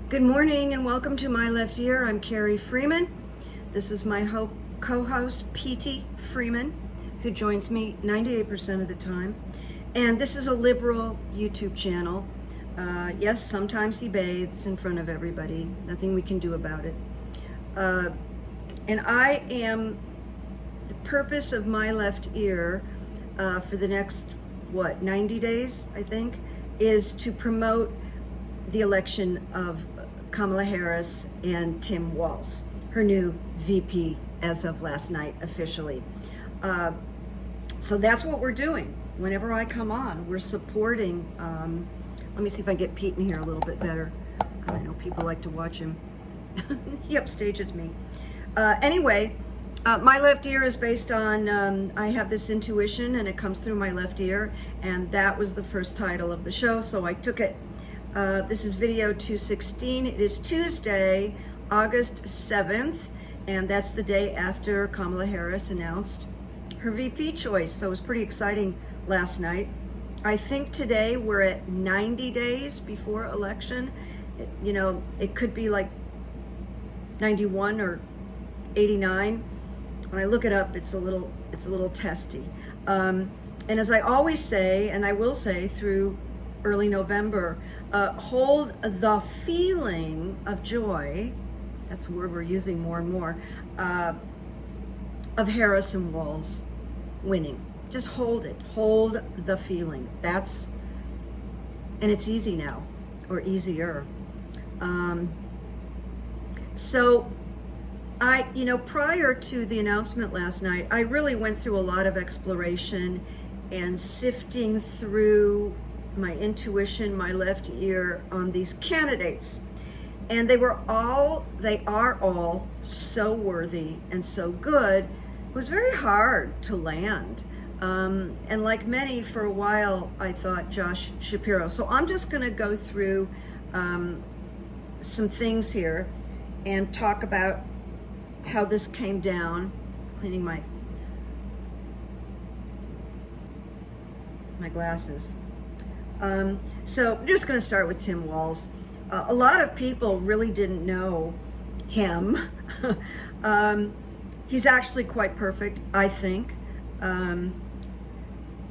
Good morning and welcome to My Left Ear. I'm Carrie Freeman. This is my co-host, P.T. Freeman, who joins me 98% of the time. And this is a liberal YouTube channel. Yes, sometimes he bathes in front of everybody. Nothing we can do about it. And I am, the purpose of My Left Ear for the next, 90 days, I think, is to promote the election of Kamala Harris and Tim Walz, her new VP as of last night officially. So that's what we're doing. Whenever I come on, we're supporting, let me see if I get Pete in here a little bit better. I know people like to watch him. He upstages me. Anyway, My Left Ear is based on, I have this intuition and it comes through my left ear, and that was the first title of the show, so I took it. This is video 216. It is Tuesday, August 7th, and that's the day after Kamala Harris announced her VP choice. So it was pretty exciting last night. I think today we're at 90 days before election. It could be like 91 or 89. When I look it up, it's a little testy. And as I always say, and I will say through early November, hold the feeling of joy, that's a word we're using more and more, of Harris and Walz winning. Just hold it, hold the feeling. And it's easy now, or easier. So prior to the announcement last night, I really went through a lot of exploration and sifting through my intuition, my left ear on these candidates. And they are all so worthy and so good. It was very hard to land. And like many, for a while, I thought Josh Shapiro. So I'm just gonna go through some things here and talk about how this came down. Cleaning my glasses. So I'm just going to start with Tim Walz. A lot of people really didn't know him. He's actually quite perfect, I think. And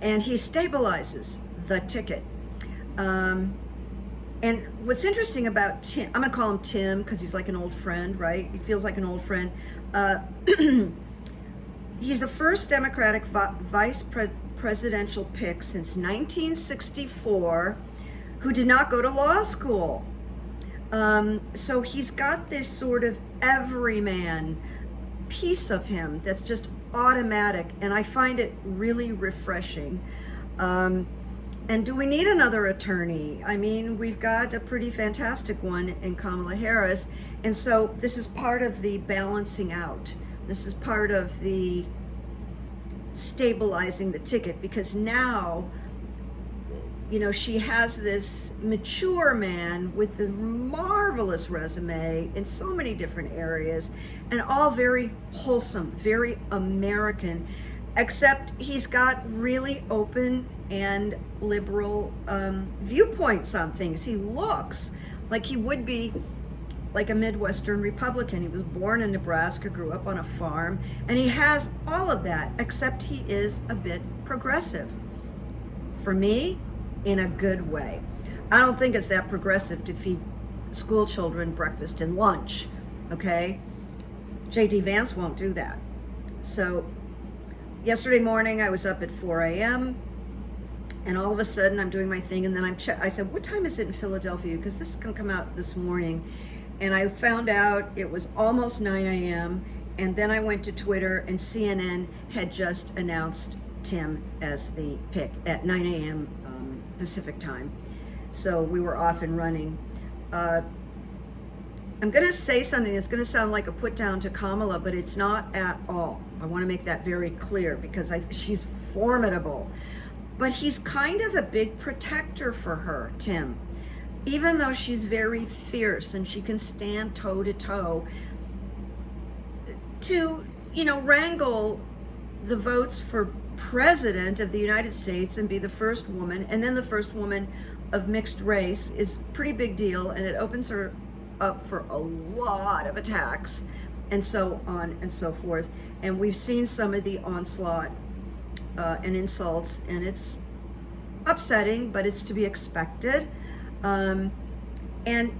he stabilizes the ticket. And what's interesting about Tim, I'm going to call him Tim because he's like an old friend, right? He feels like an old friend. He's the first Democratic vice presidential pick since 1964 who did not go to law school. So he's got this sort of everyman piece of him that's just automatic, and I find it really refreshing. And do we need another attorney? I mean, we've got a pretty fantastic one in Kamala Harris. And so this is part of the balancing out. This is part of the stabilizing the ticket, because now, she has this mature man with a marvelous resume in so many different areas, and all very wholesome, very American, except he's got really open and liberal viewpoints on things. He looks like he would be like a Midwestern Republican. He was born in Nebraska, grew up on a farm, and he has all of that, except he is a bit progressive. For me, in a good way. I don't think it's that progressive to feed school children breakfast and lunch, okay? J.D. Vance won't do that. So yesterday morning, I was up at 4 a.m., and all of a sudden I'm doing my thing, and then I said, what time is it in Philadelphia? Because this is gonna come out this morning. And I found out it was almost 9 a.m. And then I went to Twitter, and CNN had just announced Tim as the pick at 9 a.m. Pacific time. So we were off and running. I'm gonna say something that's gonna sound like a put down to Kamala, but it's not at all. I wanna make that very clear, because she's formidable. But he's kind of a big protector for her, Tim. Even though she's very fierce and she can stand toe to toe to, wrangle the votes for president of the United States and be the first woman, and then the first woman of mixed race, is a pretty big deal, and it opens her up for a lot of attacks and so on and so forth. And we've seen some of the onslaught and insults, and it's upsetting, but it's to be expected. And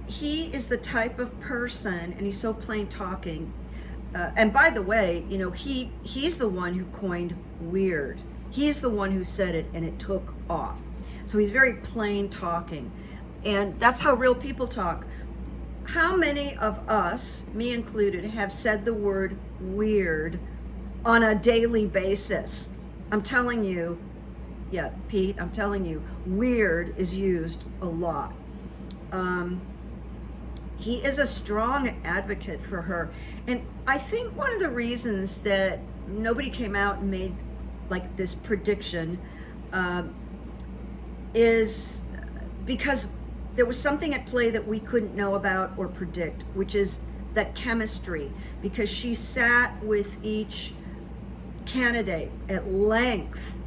he is the type of person, and he's so plain talking. And by the way, you know, he's the one who coined weird. He's the one who said it, and it took off. So he's very plain talking. And that's how real people talk. How many of us, me included, have said the word weird on a daily basis? I'm telling you, yeah, Pete, I'm telling you, weird is used a lot. He is a strong advocate for her. And I think one of the reasons that nobody came out and made like this prediction is because there was something at play that we couldn't know about or predict, which is that chemistry, because she sat with each candidate at length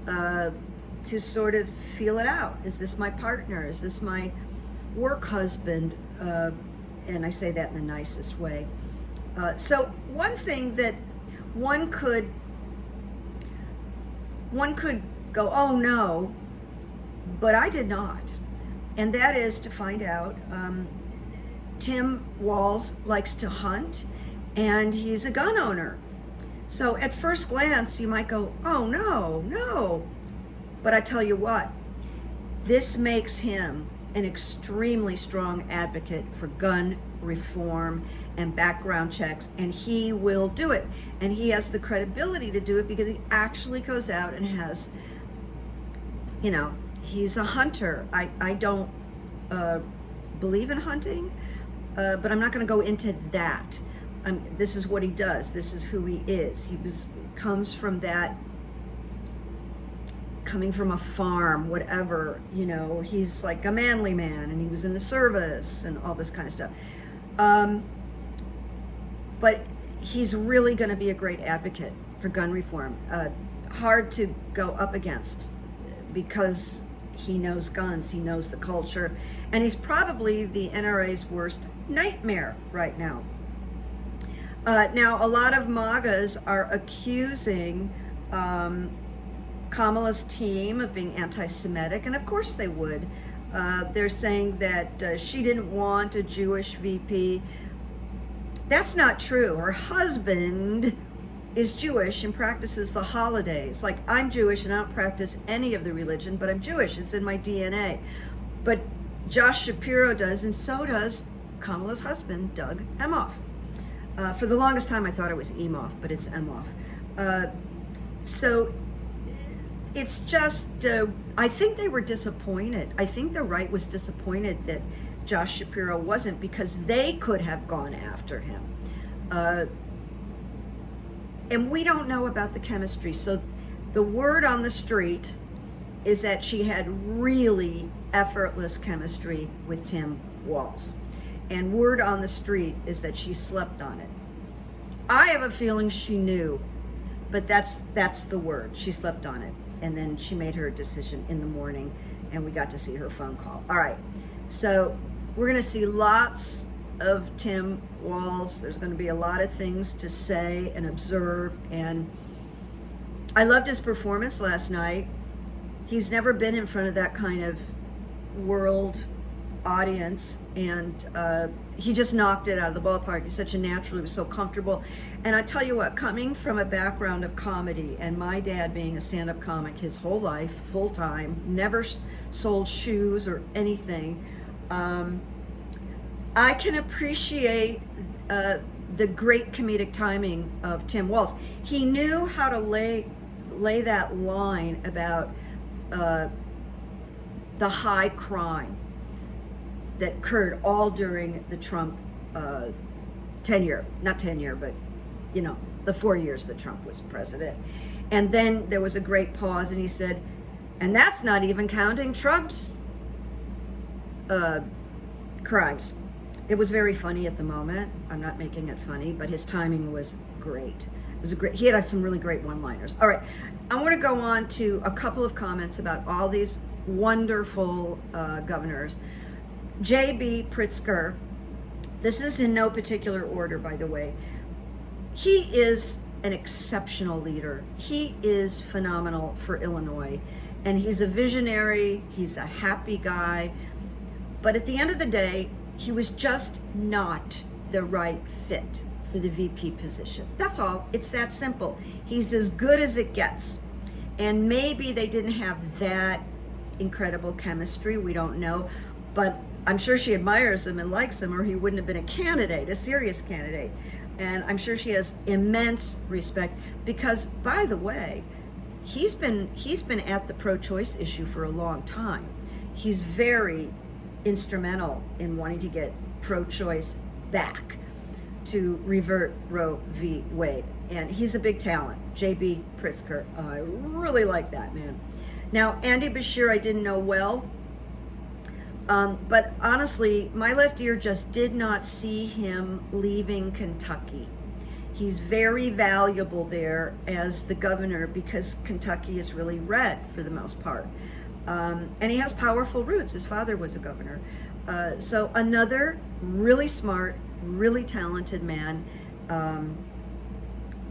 to sort of feel it out. Is this my partner? Is this my work husband? And I say that in the nicest way. So one thing that one could go, oh no, but I did not. And that is to find out, Tim Walz likes to hunt, and he's a gun owner. So at first glance, you might go, oh no. But I tell you what, this makes him an extremely strong advocate for gun reform and background checks, and he will do it. And he has the credibility to do it because he actually goes out and has, you know, he's a hunter. I don't believe in hunting, but I'm not going to go into that. This is what he does. This is who he is. Comes from that, coming from a farm, whatever, you know, he's like a manly man, and he was in the service and all this kind of stuff. But he's really going to be a great advocate for gun reform. Hard to go up against because he knows guns, he knows the culture, and he's probably the NRA's worst nightmare right now. Now, a lot of MAGAs are accusing Kamala's team of being anti-Semitic, and of course they would. They're saying that she didn't want a Jewish VP. That's not true. Her husband is Jewish and practices the holidays. Like, I'm Jewish and I don't practice any of the religion, but I'm Jewish. It's in my DNA. But Josh Shapiro does, and so does Kamala's husband, Doug Emhoff. For the longest time, I thought it was Emhoff, but it's Emhoff. So it's just, I think they were disappointed. I think the right was disappointed that Josh Shapiro wasn't, because they could have gone after him. And we don't know about the chemistry. So the word on the street is that she had really effortless chemistry with Tim Walz. And word on the street is that she slept on it. I have a feeling she knew, but that's the word. She slept on it. And then she made her decision in the morning, and we got to see her phone call. All right, so we're gonna see lots of Tim Walz. There's gonna be a lot of things to say and observe, and I loved his performance last night. He's never been in front of that kind of world audience, and he just knocked it out of the ballpark. He's such a natural, he was so comfortable. And I tell you what, coming from a background of comedy, and my dad being a stand-up comic his whole life, full-time, never sold shoes or anything, I can appreciate the great comedic timing of Tim Walz. He knew how to lay that line about the high crime that occurred all during the Trump tenure, not tenure, but you know, the 4 years that Trump was president. And then there was a great pause, and he said, and that's not even counting Trump's crimes. It was very funny at the moment. I'm not making it funny, but his timing was great. It was he had some really great one-liners. All right, I want to go on to a couple of comments about all these wonderful governors. J.B. Pritzker This is in no particular order, by the way. He is an exceptional leader. He is phenomenal for Illinois, and he's a visionary, he's a happy guy, but at the end of the day, he was just not the right fit for the VP position. That's all. It's that simple. He's as good as it gets. And maybe they didn't have that incredible chemistry, we don't know, but I'm sure she admires him and likes him, or he wouldn't have been a candidate, a serious candidate. And I'm sure she has immense respect because, by the way, he's been at the pro-choice issue for a long time. He's very instrumental in wanting to get pro-choice back, to revert Roe v. Wade. And he's a big talent, J.B. Pritzker. I really like that man. Now, Andy Beshear, I didn't know well, but honestly, my left ear just did not see him leaving Kentucky. He's very valuable there as the governor because Kentucky is really red for the most part. And he has powerful roots. His father was a governor. So another really smart, really talented man,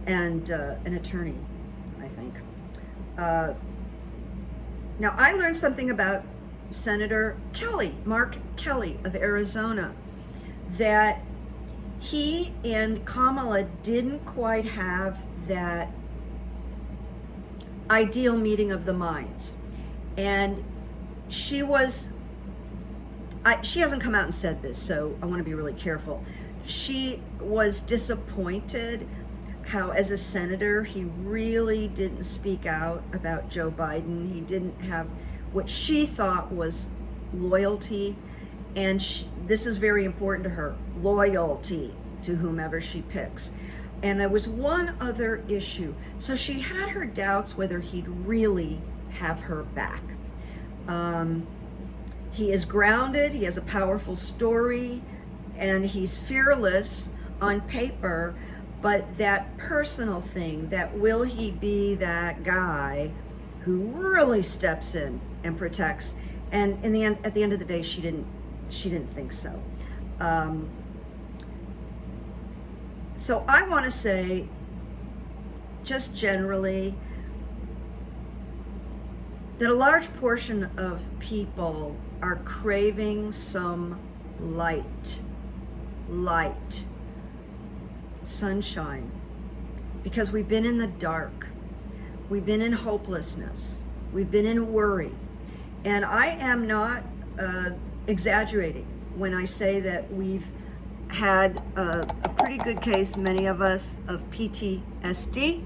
and an attorney, I think. Now, I learned something about Senator Kelly, Mark Kelly of Arizona, that he and Kamala didn't quite have that ideal meeting of the minds. And she hasn't come out and said this, so I want to be really careful. She was disappointed how, as a senator, he really didn't speak out about Joe Biden. He didn't have what she thought was loyalty, and this is very important to her, loyalty to whomever she picks. And there was one other issue. So she had her doubts whether he'd really have her back. He is grounded, he has a powerful story, and he's fearless on paper, but that personal thing, that will he be that guy who really steps in and protects? And in the end, at the end of the day, she didn't think so. So I want to say, just generally, that a large portion of people are craving some light, sunshine, because we've been in the dark, we've been in hopelessness, we've been in worry. And I am not exaggerating when I say that we've had a pretty good case, many of us, of PTSD,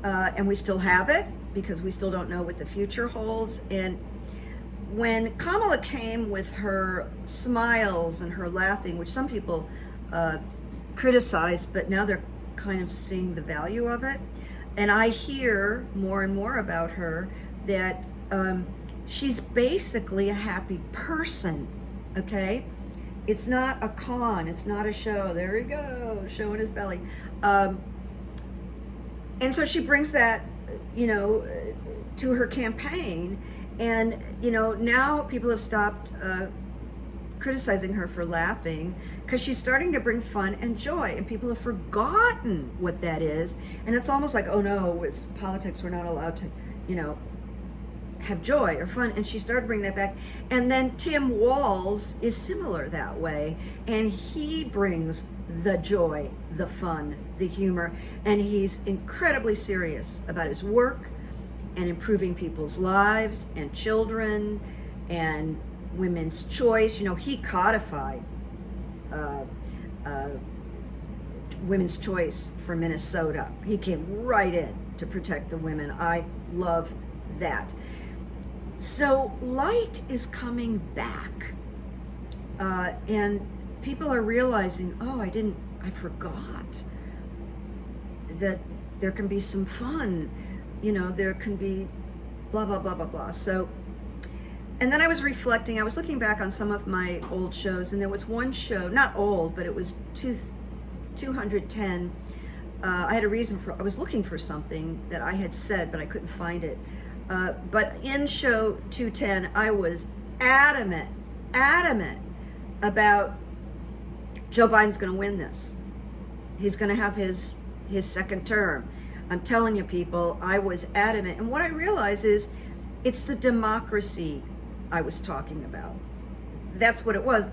and we still have it because we still don't know what the future holds. And when Kamala came with her smiles and her laughing, which some people criticized, but now they're kind of seeing the value of it. And I hear more and more about her that she's basically a happy person, okay? It's not a con, it's not a show. There he goes, showing his belly. And so she brings that, to her campaign. And, now people have stopped criticizing her for laughing because she's starting to bring fun and joy, and people have forgotten what that is. And it's almost like, oh no, it's politics, we're not allowed to, have joy or fun. And she started bringing that back. And then Tim Walz is similar that way, and he brings the joy, the fun, the humor, and he's incredibly serious about his work and improving people's lives and children and women's choice. He codified women's choice for Minnesota. He came right in to protect the women. I love that. So light is coming back, and people are realizing, oh, I forgot that there can be some fun, there can be blah, blah, blah, blah, blah. So, and then I was reflecting, I was looking back on some of my old shows, and there was one show, not old, but it was 210. I had a reason I was looking for something that I had said, but I couldn't find it. But in show 210, I was adamant about Joe Biden's going to win this. He's going to have his second term. I'm telling you, people, I was adamant. And what I realize is it's the democracy I was talking about. That's what it was.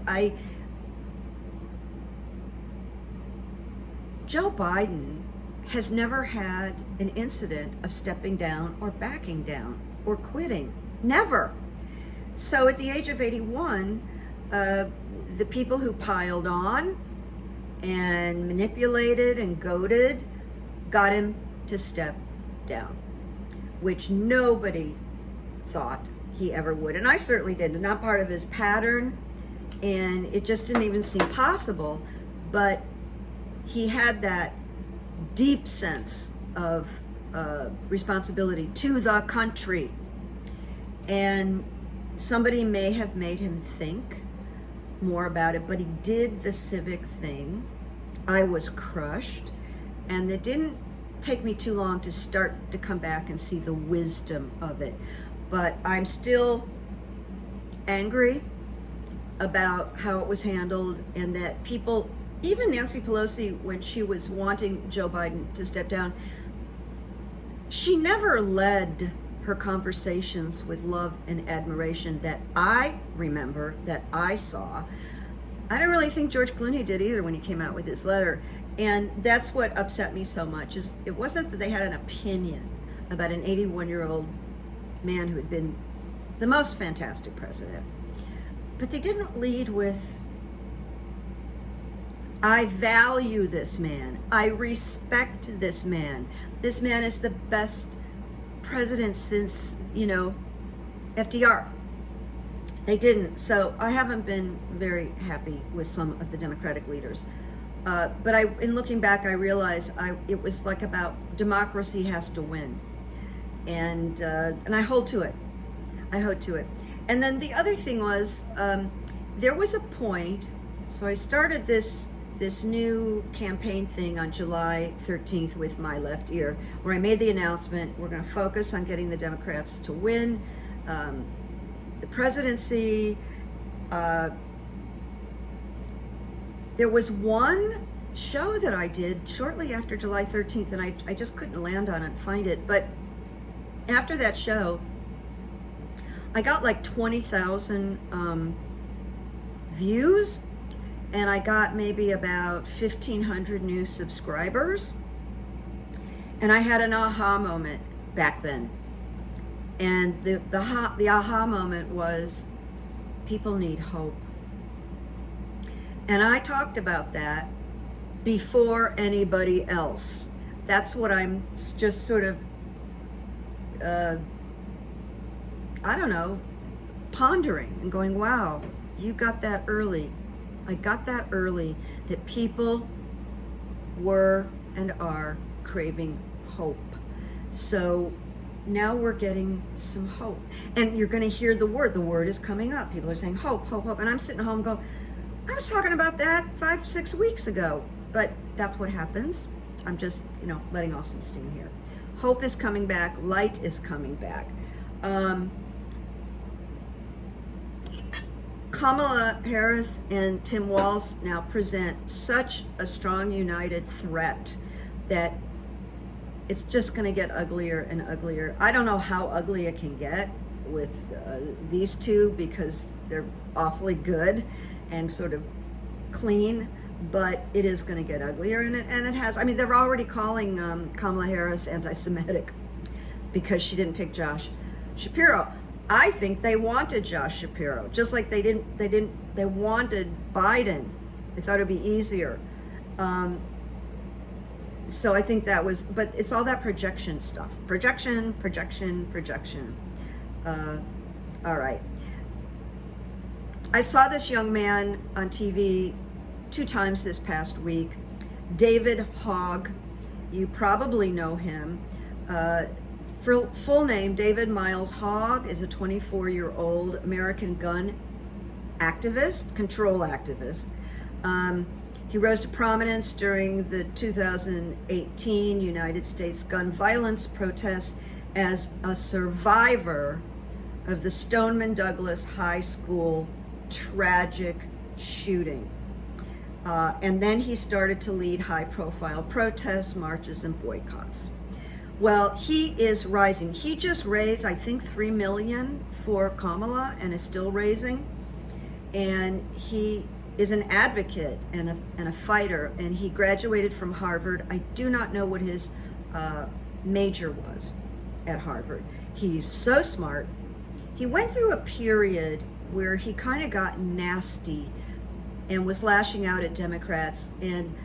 Joe Biden has never had an incident of stepping down or backing down or quitting. Never. So at the age of 81, the people who piled on and manipulated and goaded got him to step down, which nobody thought he ever would. And I certainly didn't. Not part of his pattern, and it just didn't even seem possible. But he had that deep sense of responsibility to the country. And somebody may have made him think more about it, but he did the civic thing. I was crushed, and it didn't take me too long to start to come back and see the wisdom of it. But I'm still angry about how it was handled, and that people, even Nancy Pelosi, when she was wanting Joe Biden to step down, she never led her conversations with love and admiration that I remember, that I saw. I don't really think George Clooney did either when he came out with his letter. And that's what upset me so much, is it wasn't that they had an opinion about an 81-year-old man who had been the most fantastic president, but they didn't lead with, I value this man, I respect this man. This man is the best president since, FDR. They didn't. So I haven't been very happy with some of the Democratic leaders. But in looking back, I realized it was like about democracy has to win. And I hold to it. I hold to it. And then the other thing was, there was a point, so I started this new campaign thing on July 13th with My Left Ear, where I made the announcement, we're going to focus on getting the Democrats to win the presidency. There was one show that I did shortly after July 13th, and I just couldn't land on it, find it. But after that show, I got like 20,000 views, and I got maybe about 1,500 new subscribers. And I had an aha moment back then. And the aha moment was, people need hope. And I talked about that before anybody else. That's what I'm just sort of, pondering and going, wow, you got that early. I got that early, that people were and are craving hope. So now we're getting some hope. And you're going to hear the word is coming up. People are saying hope, hope, hope. And I'm sitting home going, I was talking about that 5-6 weeks ago. But that's what happens. I'm just, letting off some steam here. Hope is coming back. Light is coming back. Kamala Harris and Tim Walz now present such a strong, united threat that it's just going to get uglier and uglier. I don't know how ugly it can get with these two, because they're awfully good and sort of clean, but it is going to get uglier, and it has. I mean, they're already calling Kamala Harris anti-Semitic because she didn't pick Josh Shapiro. I think they wanted Josh Shapiro, just like they wanted Biden. They thought it'd be easier. So I think that was, but it's all that projection stuff. Projection. All right. I saw this young man on TV 2 times this past week, David Hogg. You probably know him. Full name, David Miles Hogg, is a 24-year-old American gun activist, control activist. He rose to prominence during the 2018 United States gun violence protests as a survivor of the Stoneman Douglas High School tragic shooting. And then he started to lead high-profile protests, marches, and boycotts. Well, he is rising. He just raised, I think, $3 million for Kamala and is still raising. And he is an advocate and a fighter, and he graduated from Harvard. I do not know what his major was at Harvard. He's so smart. He went through a period where he kind of got nasty and was lashing out at Democrats, and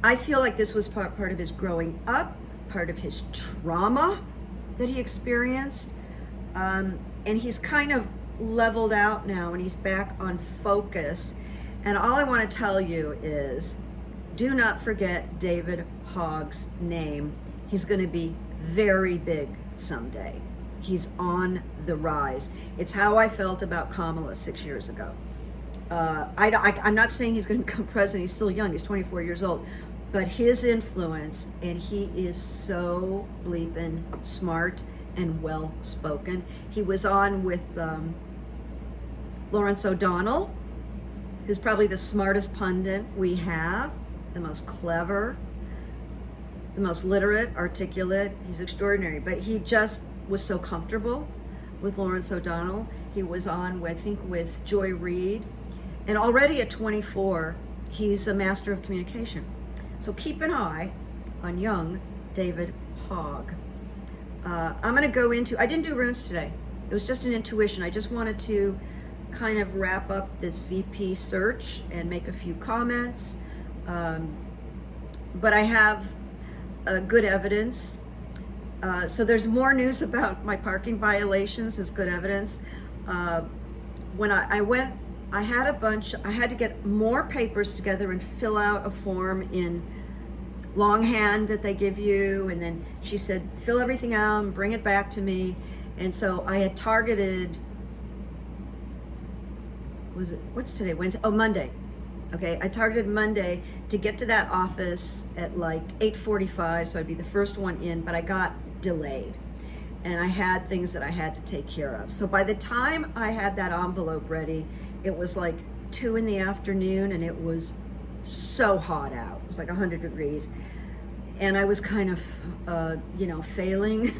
I feel like this was part of his growing up, part of his trauma that he experienced, and he's kind of leveled out now, and he's back on focus. And all I want to tell you is, do not forget David Hogg's name. He's going to be very big someday. He's on the rise. It's how I felt about Kamala 6 years ago. I'm not saying he's going to become president. He's still young. He's 24 years old. But his influence, and he is so bleeping smart and well-spoken. He was on with Lawrence O'Donnell, who's probably the smartest pundit we have, the most clever, the most literate, articulate. He's extraordinary. But he just was so comfortable with Lawrence O'Donnell. He was on, I think, with Joy Reid. And already at 24, he's a master of communication. So keep an eye on young David Hogg. I'm going to go into, I didn't do runes today. It was just an intuition. I just wanted to kind of wrap up this VP search and make a few comments. But I have good evidence. So there's more news about my parking violations as good evidence. When I went, I had to get more papers together and fill out a form in longhand that they give you. And then she said, fill everything out and bring it back to me. And so I had targeted, what's today, Wednesday? Oh, Monday. Okay, I targeted Monday to get to that office at like 8:45, so I'd be the first one in, but I got delayed. And I had things that I had to take care of. So by the time I had that envelope ready, it was like 2 in the afternoon, and it was so hot out. It was like 100 degrees. And I was kind of, failing.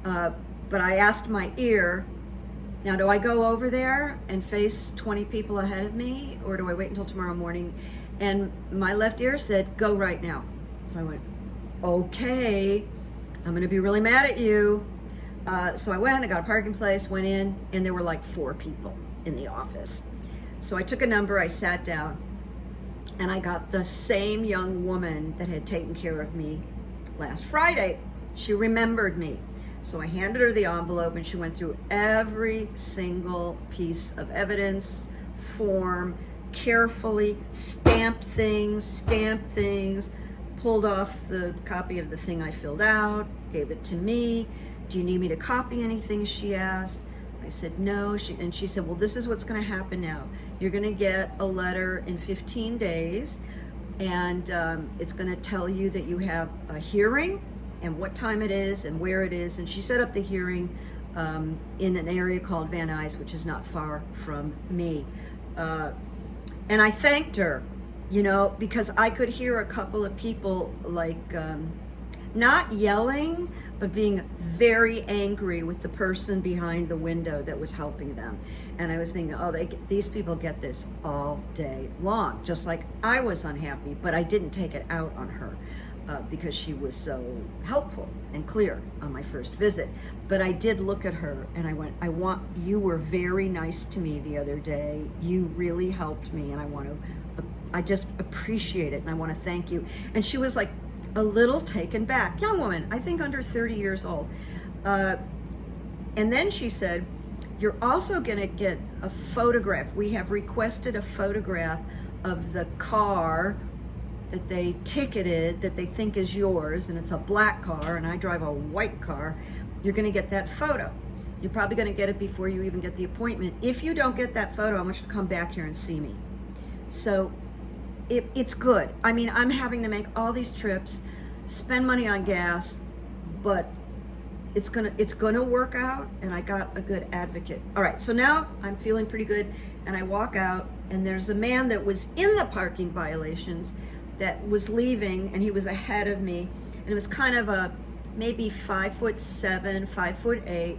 But I asked my ear, now do I go over there and face 20 people ahead of me, or do I wait until tomorrow morning? And my left ear said, go right now. So I went, okay, I'm gonna be really mad at you. So I went, I got a parking place, went in, and there were like 4 people in the office. So I took a number, I sat down, and I got the same young woman that had taken care of me last Friday. She remembered me. So I handed her the envelope, and she went through every single piece of evidence, form, carefully stamped things, pulled off the copy of the thing I filled out, gave it to me. Do you need me to copy anything, she asked. I said no, and she said, well, this is what's gonna happen now. You're gonna get a letter in 15 days, and it's gonna tell you that you have a hearing, and what time it is, and where it is. And she set up the hearing in an area called Van Nuys, which is not far from me. And I thanked her, because I could hear a couple of people like, not yelling, but being very angry with the person behind the window that was helping them. And I was thinking, oh, these people get this all day long, just like I was unhappy, but I didn't take it out on her because she was so helpful and clear on my first visit. But I did look at her and I went, you were very nice to me the other day. You really helped me, and I just appreciate it, and I want to thank you. And she was like, a little taken back, young woman, I think under 30 years old. And then she said, you're also gonna get a photograph. We have requested a photograph of the car that they ticketed, that they think is yours, and it's a black car, and I drive a white car. You're gonna get that photo. You're probably gonna get it before you even get the appointment. If you don't get that photo, I want you to come back here and see me. So it's good. I mean, I'm having to make all these trips, spend money on gas, but it's gonna work out, and I got a good advocate. All right, so now I'm feeling pretty good, and I walk out and there's a man that was in the parking violations that was leaving, and he was ahead of me, and it was kind of a maybe 5'7", 5'8",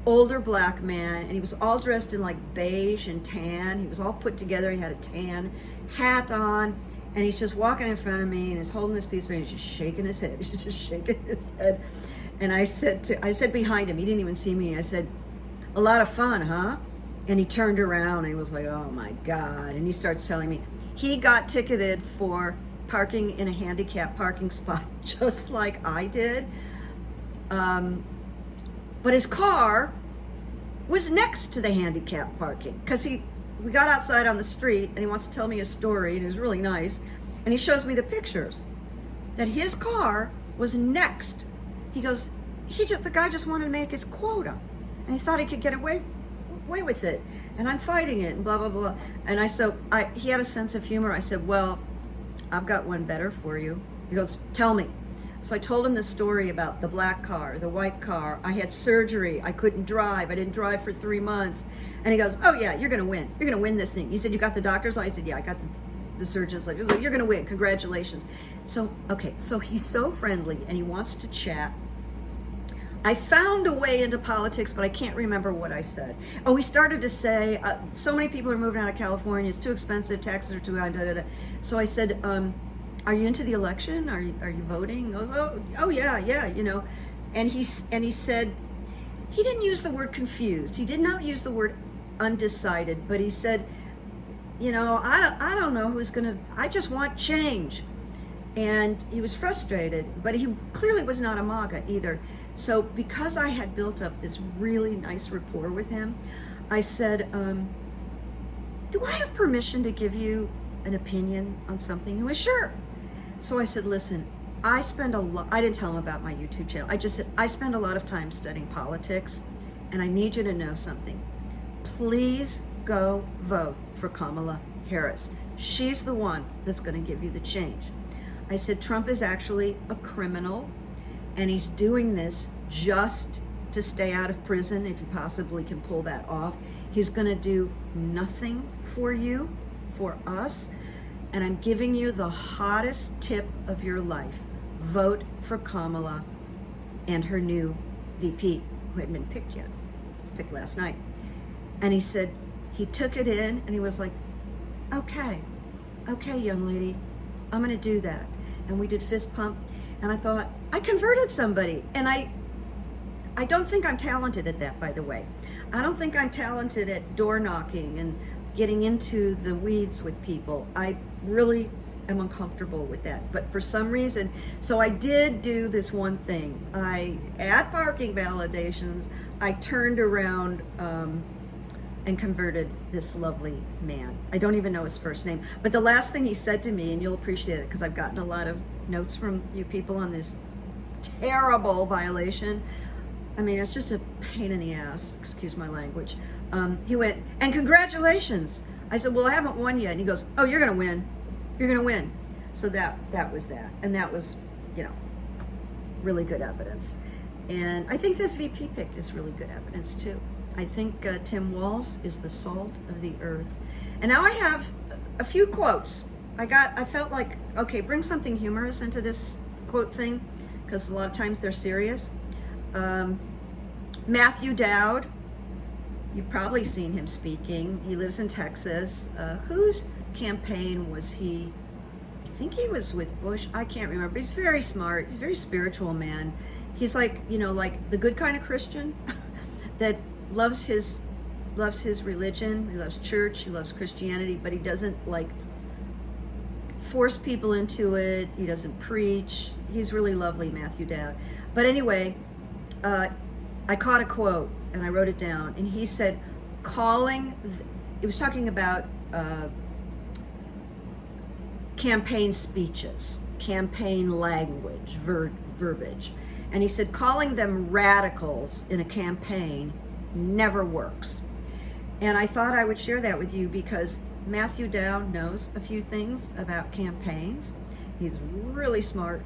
older black man, and he was all dressed in like beige and tan. He was all put together. He had a tan hat on, and he's just walking in front of me, and he's holding this piece of paper, and he's just shaking his head. He's just shaking his head. And I said behind him, he didn't even see me. I said, "A lot of fun, huh?" And he turned around, and he was like, "Oh my God!" And he starts telling me he got ticketed for parking in a handicapped parking spot, just like I did. But his car was next to the handicapped parking, because we got outside on the street, and he wants to tell me a story, and it was really nice. And he shows me the pictures that his car was next. He goes, the guy just wanted to make his quota, and he thought he could get away with it, and I'm fighting it, and blah blah blah. And he had a sense of humor. I said, "Well, I've got one better for you." He goes, "Tell me." So I told him the story about the black car, the white car. I had surgery. I couldn't drive. I didn't drive for 3 months. And he goes, "Oh yeah, you're gonna win. You're gonna win this thing." He said, "You got the doctor's license?" I said, "Yeah, I got the surgeon's license." He was like, "You're gonna win. Congratulations." So he's so friendly, and he wants to chat. I found a way into politics, but I can't remember what I said. Oh, we started to say, so many people are moving out of California. It's too expensive. Taxes are too high. Da, da, da. So I said, "Are you into the election? Are you voting?" He goes, oh yeah, you know. And he said, he didn't use the word confused. He did not use the word undecided, but he said, "You know, I don't know who's gonna. I just want change." And he was frustrated, but he clearly was not a MAGA either. So because I had built up this really nice rapport with him, I said, "Do I have permission to give you an opinion on something?" He was, "Sure." So I said, "Listen, I didn't tell him about my YouTube channel. I just said, I spend a lot of time studying politics, and I need you to know something. Please go vote for Kamala Harris. She's the one that's going to give you the change." I said, "Trump is actually a criminal, and he's doing this just to stay out of prison, if he possibly can pull that off. He's going to do nothing for you, for us, and I'm giving you the hottest tip of your life. Vote for Kamala and her new VP, who hadn't been picked yet. It was picked last night." And he said, he took it in, and he was like, okay, young lady, I'm going to do that." And we did fist pump, and I thought, I converted somebody. And I don't think I'm talented at that, by the way. I don't think I'm talented at door knocking and getting into the weeds with people. I really am uncomfortable with that. But for some reason, so I did do this one thing. At parking validations, I turned around and converted this lovely man. I don't even know his first name. But the last thing he said to me, and you'll appreciate it because I've gotten a lot of notes from you people on this terrible violation. I mean, it's just a pain in the ass, excuse my language. He went, "And congratulations." I said, "Well, I haven't won yet." And he goes, "Oh, you're gonna win. You're gonna win." So that was that. And that was, you know, really good evidence. And I think this VP pick is really good evidence too. I think Tim Walz is the salt of the earth. And now I have a few quotes. I felt like, okay, bring something humorous into this quote thing, because a lot of times they're serious. Matthew Dowd, you've probably seen him speaking. He lives in Texas. Whose campaign was he? I think he was with Bush. I can't remember. He's very smart. He's a very spiritual man. He's like, you know, like the good kind of Christian that loves his religion. He loves church. He loves Christianity, but he doesn't like force people into it. He doesn't preach. He's really lovely, Matthew Dowd. But anyway, I caught a quote and I wrote it down, and he said, it was talking about campaign speeches, campaign language, verbiage. And he said, calling them radicals in a campaign never works. And I thought I would share that with you because Matthew Dowd knows a few things about campaigns. He's really smart.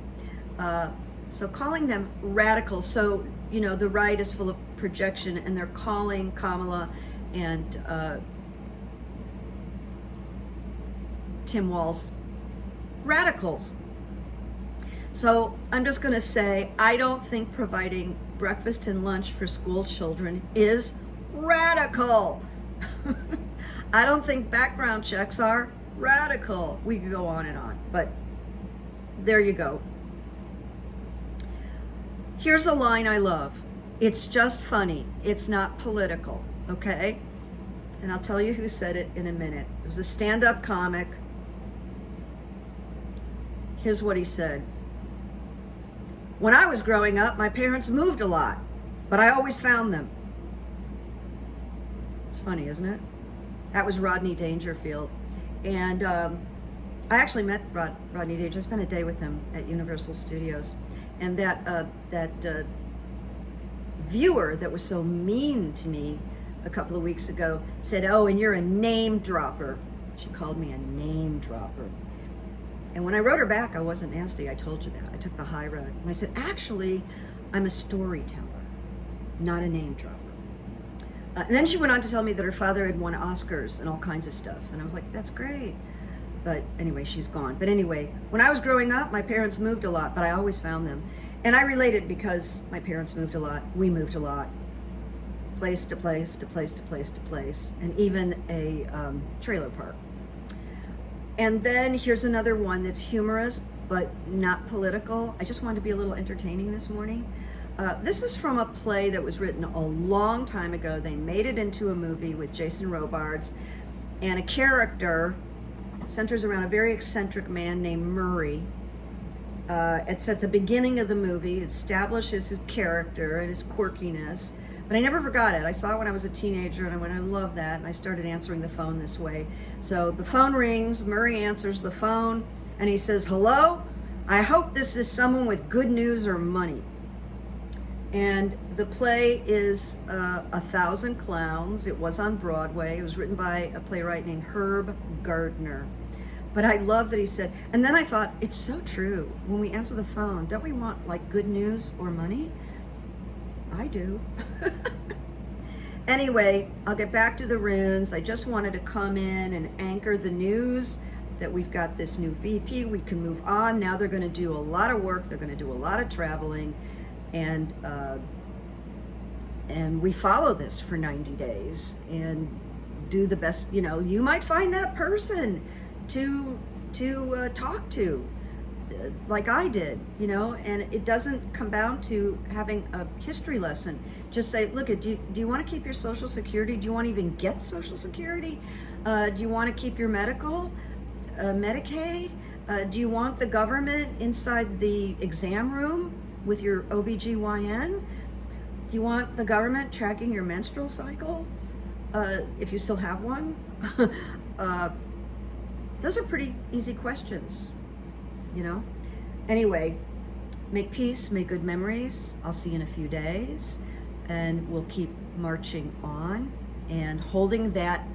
So calling them radicals, so, you know, the right is full of projection, and they're calling Kamala and Tim Walz, radicals. So I'm just gonna say, I don't think providing breakfast and lunch for school children is radical. I don't think background checks are radical. We could go on and on, but there you go. Here's a line I love. It's just funny. It's not political, okay? And I'll tell you who said it in a minute. It was a stand-up comic. Here's what he said. When I was growing up, my parents moved a lot, but I always found them. It's funny, isn't it? That was Rodney Dangerfield. And I actually met Rodney Dangerfield. I spent a day with him at Universal Studios. And that viewer that was so mean to me a couple of weeks ago said, oh, and you're a name dropper. She called me a name dropper. And when I wrote her back, I wasn't nasty. I told you that. I took the high road. And I said, actually, I'm a storyteller, not a name dropper. And then she went on to tell me that her father had won Oscars and all kinds of stuff. And I was like, that's great. But anyway, she's gone. But anyway, when I was growing up, my parents moved a lot, but I always found them. And I related because my parents moved a lot. We moved a lot. Place to place, to place to place to place. And even a trailer park. And then here's another one that's humorous, but not political. I just wanted to be a little entertaining this morning. This is from a play that was written a long time ago. They made it into a movie with Jason Robards, and a character centers around a very eccentric man named Murray. It's at the beginning of the movie. It establishes his character and his quirkiness, but I never forgot it. I saw it when I was a teenager, and I went, I love that, and I started answering the phone this way. So the phone rings, Murray answers the phone, and he says, hello? I hope this is someone with good news or money. And the play is 1,000 Clowns. It was on Broadway. It was written by a playwright named Herb Gardner. But I love that he said, and then I thought, it's so true. When we answer the phone, don't we want like good news or money? I do. Anyway, I'll get back to the runes. I just wanted to come in and anchor the news that we've got this new VP. We can move on. Now they're going to do a lot of work. They're going to do a lot of traveling. And we follow this for 90 days and do the best. You know, you might find that person to talk to, like I did, you know, and it doesn't come down to having a history lesson. Just say, look, do you want to keep your Social Security? Do you want to even get Social Security? Do you want to keep your medical, Medicaid? Do you want the government inside the exam room with your OBGYN? Do you want the government tracking your menstrual cycle, if you still have one? Those are pretty easy questions, you know? Anyway, make peace, make good memories. I'll see you in a few days, and we'll keep marching on and holding that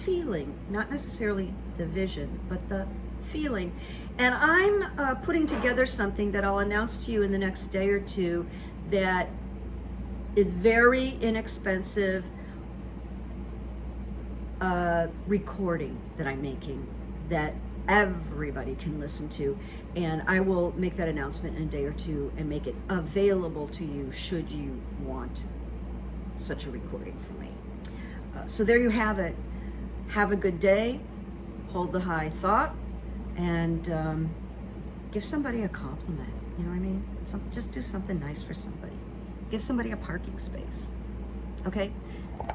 feeling, not necessarily the vision, but the feeling. And I'm putting together something that I'll announce to you in the next day or two that is very inexpensive recording that I'm making that everybody can listen to. And I will make that announcement in a day or two and make it available to you should you want such a recording from me. So there you have it. Have a good day. Hold the high thought. And give somebody a compliment, you know what I mean? Just do something nice for somebody. Give somebody a parking space, okay?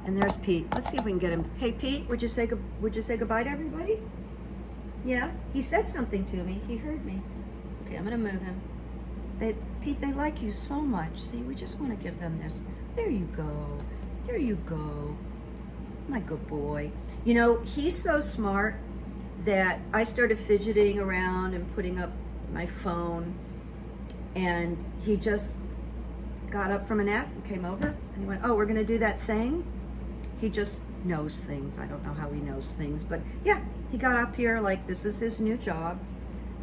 And there's Pete. Let's see if we can get him. Hey, Pete, would you say goodbye to everybody? Yeah, he said something to me. He heard me. Okay, I'm gonna move him. Pete, they like you so much. See, we just want to give them this. There you go. There you go. My good boy. You know, he's so smart that I started fidgeting around and putting up my phone, and he just got up from a nap and came over, and he went, oh, we're gonna do that thing. He just knows things. I don't know how he knows things, but yeah, he got up here like this is his new job,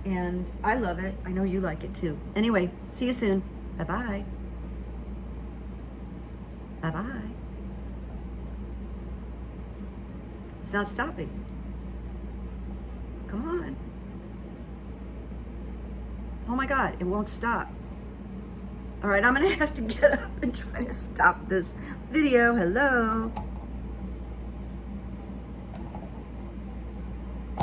and I love it. I know you like it too. Anyway, see you soon. Bye-bye. Bye-bye. It's not stopping. Come on. Oh my God, it won't stop. All right, I'm gonna have to get up and try to stop this video. Hello.